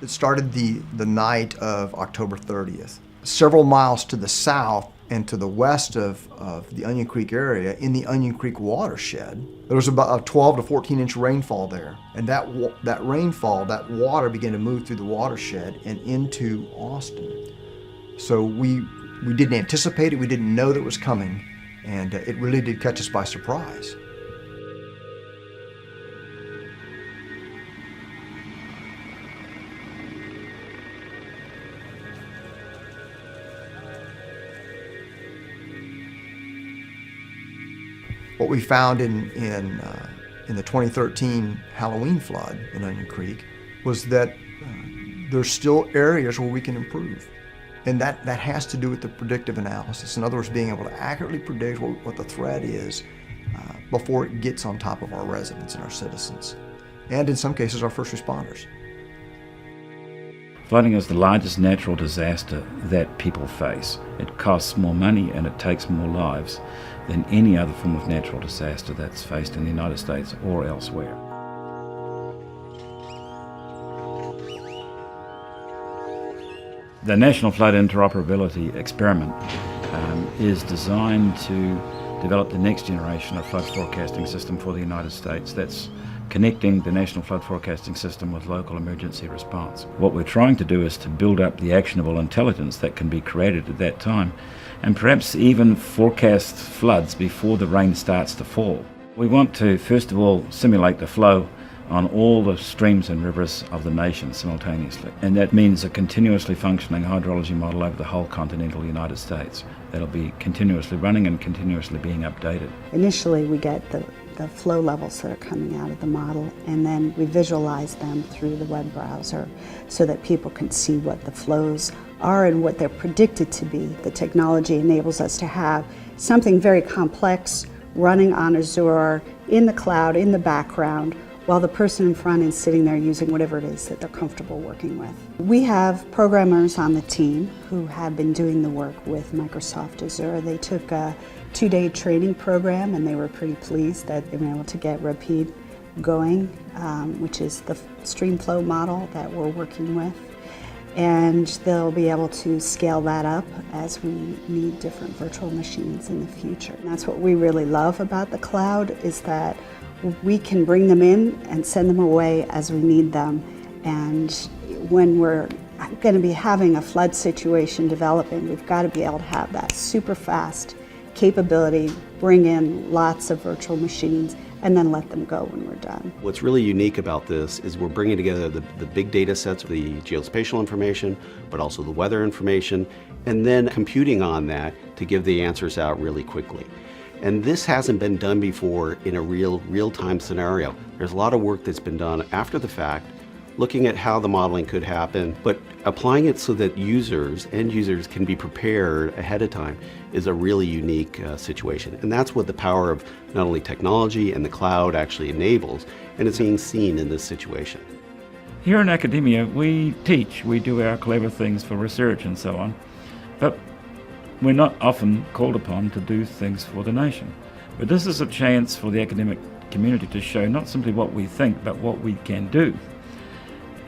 It started the night of October 30th. Several miles to the south and to the west of the Onion Creek area, in the Onion Creek watershed, there was about a 12 to 14-inch rainfall there. And that rainfall, that water began to move through the watershed and into Austin. So we didn't anticipate it, we didn't know that it was coming, and it really did catch us by surprise. What we found in the 2013 Halloween flood in Onion Creek was that there's still areas where we can improve. And that has to do with the predictive analysis. In other words, being able to accurately predict what the threat is before it gets on top of our residents and our citizens. And in some cases, our first responders. Flooding is the largest natural disaster that people face. It costs more money and it takes more lives than any other form of natural disaster that's faced in the United States or elsewhere. The National Flood Interoperability Experiment is designed to develop the next generation of flood forecasting system for the United States that's connecting the National Flood Forecasting System with local emergency response. What we're trying to do is to build up the actionable intelligence that can be created at that time, and perhaps even forecast floods before the rain starts to fall. We want to, first of all, simulate the flow on all the streams and rivers of the nation simultaneously. And that means a continuously functioning hydrology model over the whole continental United States. That'll be continuously running and continuously being updated. Initially, we get the flow levels that are coming out of the model, and then we visualize them through the web browser so that people can see what the flows are and what they're predicted to be. The technology enables us to have something very complex running on Azure in the cloud, in the background, while the person in front is sitting there using whatever it is that they're comfortable working with. We have programmers on the team who have been doing the work with Microsoft Azure. They took a 2-day training program and they were pretty pleased that they were able to get Rapid going, which is the stream flow model that we're working with. And they'll be able to scale that up as we need different virtual machines in the future. And that's what we really love about the cloud, is that we can bring them in and send them away as we need them. And when we're going to be having a flood situation developing, we've got to be able to have that super fast capability, bring in lots of virtual machines, and then let them go when we're done. What's really unique about this is we're bringing together the big data sets, the geospatial information, but also the weather information, and then computing on that to give the answers out really quickly. And this hasn't been done before in a real-time scenario. There's a lot of work that's been done after the fact, looking at how the modeling could happen, but applying it so that end users can be prepared ahead of time is a really unique situation. And that's what the power of not only technology and the cloud actually enables, and it's being seen in this situation. Here in academia, we teach, we do our clever things for research and so on, but we're not often called upon to do things for the nation. But this is a chance for the academic community to show not simply what we think, but what we can do.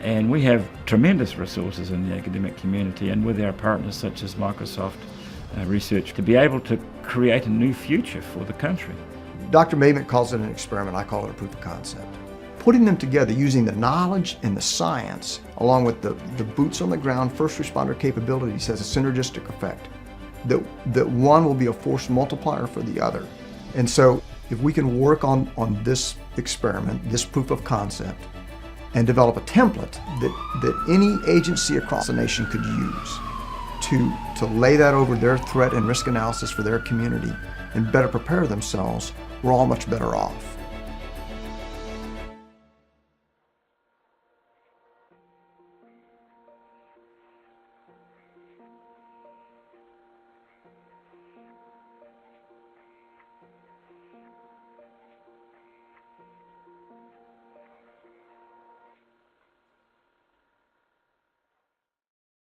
And we have tremendous resources in the academic community and with our partners such as Microsoft Research to be able to create a new future for the country. Dr. Maven calls it an experiment, I call it a proof of concept. Putting them together using the knowledge and the science along with the boots on the ground first responder capabilities has a synergistic effect. That one will be a force multiplier for the other. And so if we can work on this experiment, this proof of concept, and develop a template that any agency across the nation could use to lay that over their threat and risk analysis for their community and better prepare themselves, we're all much better off.